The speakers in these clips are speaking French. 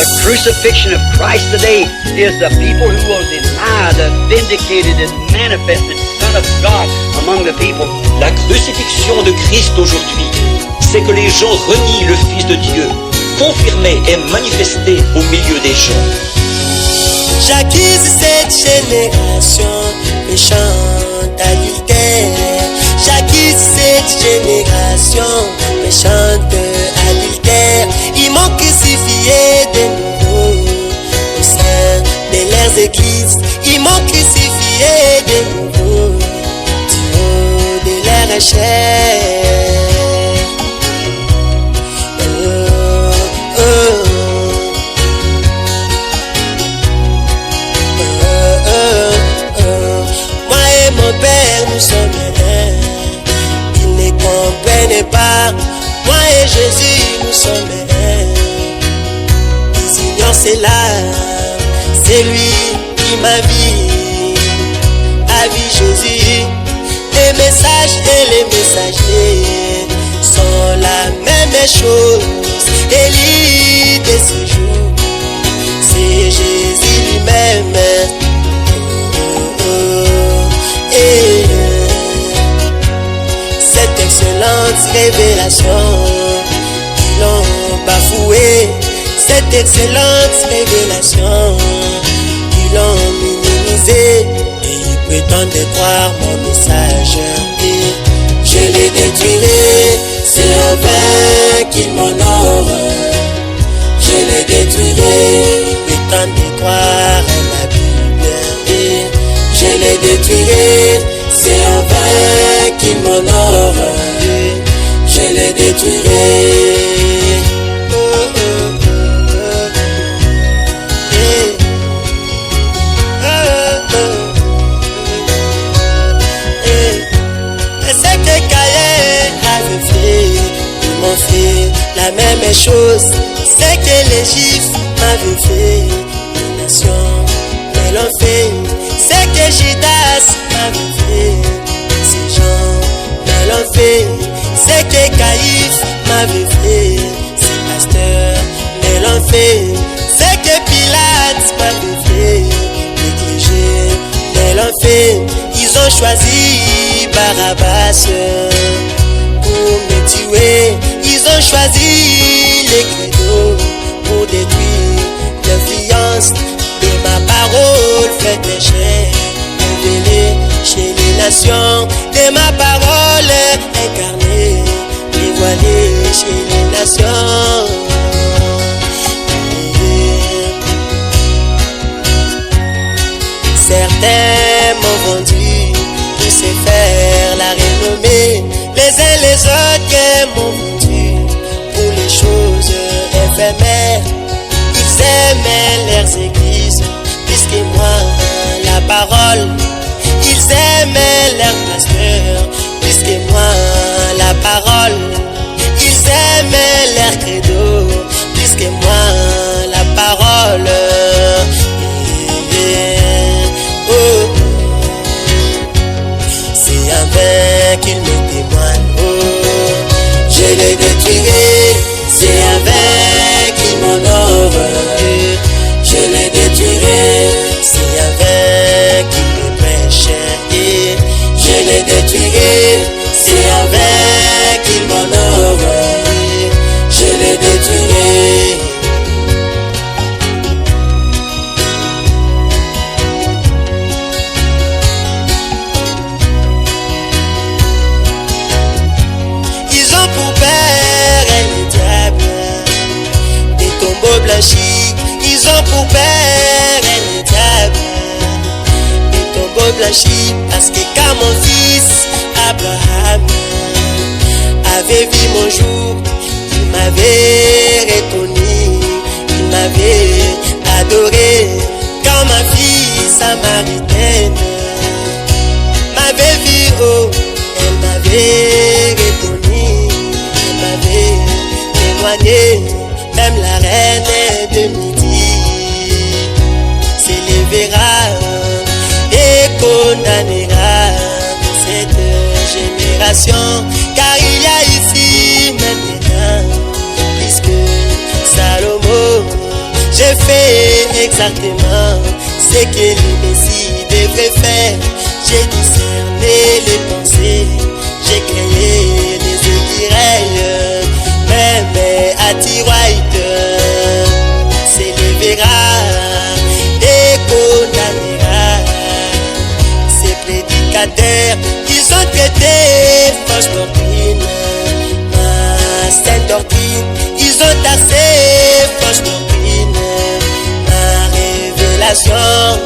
The crucifixion of Christ today is the people who will deny the vindicated and manifested Son of God among the people. La crucifixion de Christ aujourd'hui, c'est que les gens renient le Fils de Dieu, confirmé et manifesté au milieu des gens. J'accuse cette génération méchante, adultère. J'accuse cette génération méchante, adultère. Ils m'ont crucifié de nouveau au sein de leurs églises. Ils m'ont crucifié de nouveau du haut de leur chair. Mon Père, nous sommes un. Ils ne comprennent pas. Moi et Jésus, nous sommes un. Ils ignorent cela. C'est lui qui m'a vie. A vie Jésus. Les messages et les messagers sont la même chose. Élie de ce jour, c'est Jésus lui-même. Cette excellente révélation, ils l'ont bafoué. Cette excellente révélation, ils l'ont minimisé. Et ils prétendent croire mon message. Et je les détruirai, c'est en vain qu'ils m'honorent. Je les détruirai, ils prétendent croire à la Bible. Et je les détruirai, c'est en vain qu'ils m'honorent. Je les détruirai. Et c'est que Caïn avait fait, ils m'ont fait la même chose. C'est que les Juifs m'avaient fait, les nations me l'ont fait. C'est que Judas m'avait fait, ces gens me l'ont fait. C'est que Caïphe m'avait fait, ces pasteurs me l'ont fait. C'est que Pilate m'avait fait, les clergés me l'ont fait. Ils ont choisi Barabbas pour me tuer. Ils ont choisi les credos pour détruire l'influence de ma parole faite chair, révélée chez les nations, de ma parole incarnée, dévoilée chez les nations. Certains m'ont vendu pour se faire la renommée, les uns les autres m'ont vendu pour les choses éphémères. Ils aimaient leurs églises plus que moi, la parole. Ils aimaient leurs pasteurs plus que moi, la parole. Ils aimaient leurs credo plus que moi, la parole. C'est en vain qu'ils me témoignent. Je les détruirai, c'est en vain qu'ils m'honorent. Je les détruirai, c'est en vain qu'ils me prêchent. Je les détruirai, c'est en vain qu'ils m'honorent. Je les détruirai. Ils ont pour père le diable, des tombeaux blanchis. Ils ont pour père le diable, des tombeaux blanchis. Parce que quand mon fils Abraham avait vu mon jour, il m'avait reconnu, il m'avait adoré. Quand ma fille samaritaine m'avait vu, oh, elle m'avait reconnu, elle m'avait témoigné. Même la reine de midi s'élèvera et condamnera cette génération. Car il y a ici maintenant plus que Salomon. fait exactement ce que le Messie devrait faire. J'ai discerné les pensées, j'ai créé les écureuils, même à T-White s'élèvera et condamnera ces prédicateurs. Ils ont traité fausse doctrine, ma sainte doctrine. Ils ont tassé fausse doctrine, ma révélation.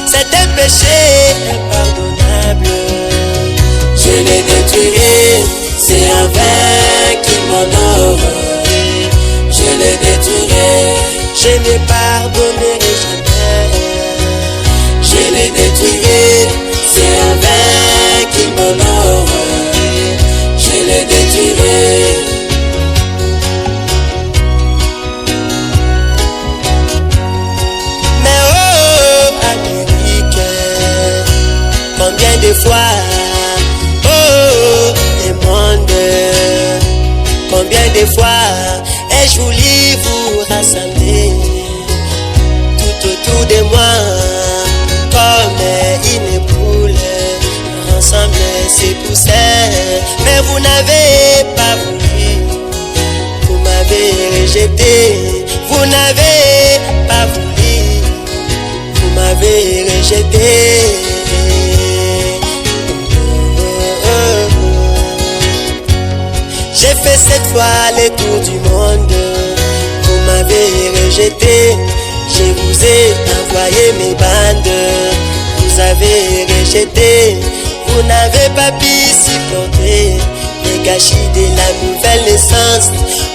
C'est un péché impardonnable, je les détruirai, c'est un vain qui m'honore. Je les détruirai, je ne pardonnerai jamais. Je les détruirai, c'est un vain qui m'honore. Je les détruirai. Mais oh, Amérique, combien de fois, oh, le monde, combien de fois ai-je voulu vous rassembler tout autour de moi, comme une poule rassemble ses poussins, mais vous n'avez pas voulu, vous m'avez rejeté, vous n'avez pas voulu, vous m'avez rejeté. J'ai fait cette fois le tour du monde, vous m'avez rejeté, je vous ai envoyé mes bandes, vous avez rejeté, vous n'avez pas pu supporter les gâchis de la nouvelle naissance,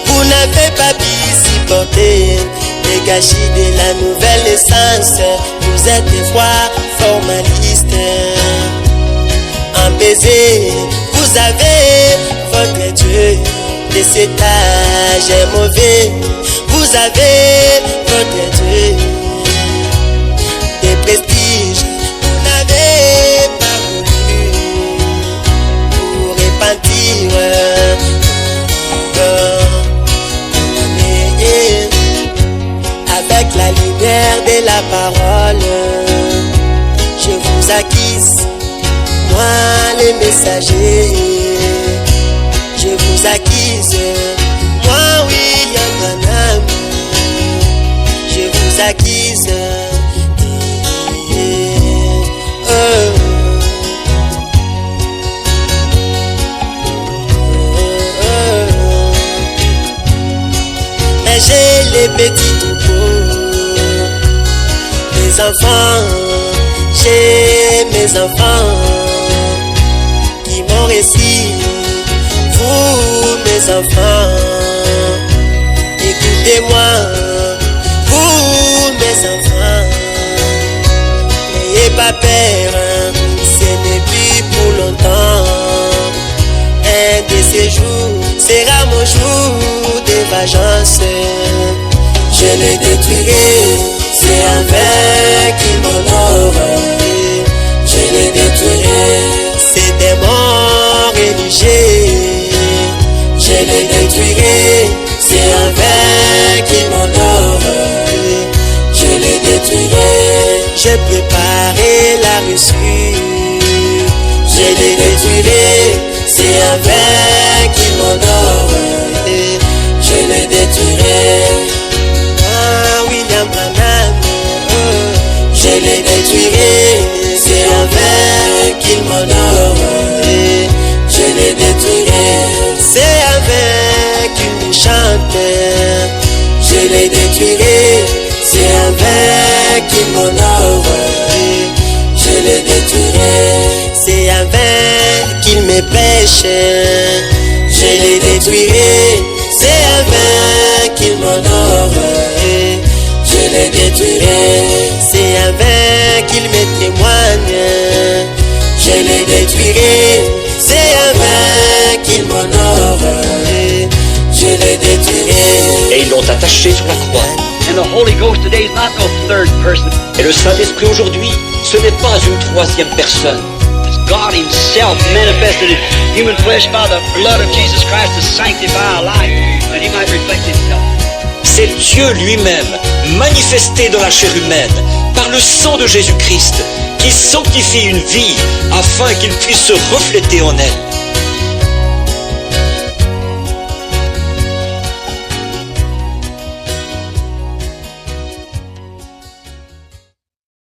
vous n'avez pas pu supporter les gâchis de la nouvelle naissance, vous êtes froid, formaliste, empesé, vous avez votre Dieu de cet âge est mauvais, vous avez votre Dieu de prestige, vous n'avez pas voulu vous repentir, avec la lumière de la parole, je vous acquise, moi les messagers. Je vous acquise, moi William Branham, je vous acquise. Mais j'ai les petits troupeaux, mes enfants, j'ai mes enfants qui m'ont réussi. Vous, mes enfants, écoutez-moi, vous, mes enfants, n'ayez pas peur, ce n'est plus pour longtemps. Un de ces jours sera mon jour de vengeance. Je les détruirai, c'est un vain qui m'honore. Je les détruirai, ces démons religieux. Je les détruirai, c'est un vain qui m'honore. Je les détruirai, j'ai préparé la reçue. Je les détruirai, c'est un vain qui m'honore. Je les détruirai. Ah, William Branham, je les détruirai, c'est un vain qui m'honore. Je les détruirai, c'est un vain qui me chante. Je les détruirai, c'est un vain qui m'honore. Je les détruirai, c'est un vain qu'il me prêche. Je les détruirai, c'est un vain qu'il m'honore. Je les détruirai, c'est un vain qu'il me témoigne. Je les détruirai, c'est un vain qu'il m'honore. Je les détruirai. Et ils l'ont attaché sur la croix. And the Holy Ghost today is not no third person. Et le Saint-Esprit aujourd'hui, ce n'est pas une troisième personne. It's God God himself manifested in human flesh by the blood of Jesus Christ to sanctify our life, that he might reflect himself. C'est Dieu lui-même, manifesté dans la chair humaine, par le sang de Jésus-Christ, qui sanctifie une vie afin qu'il puisse se refléter en elle.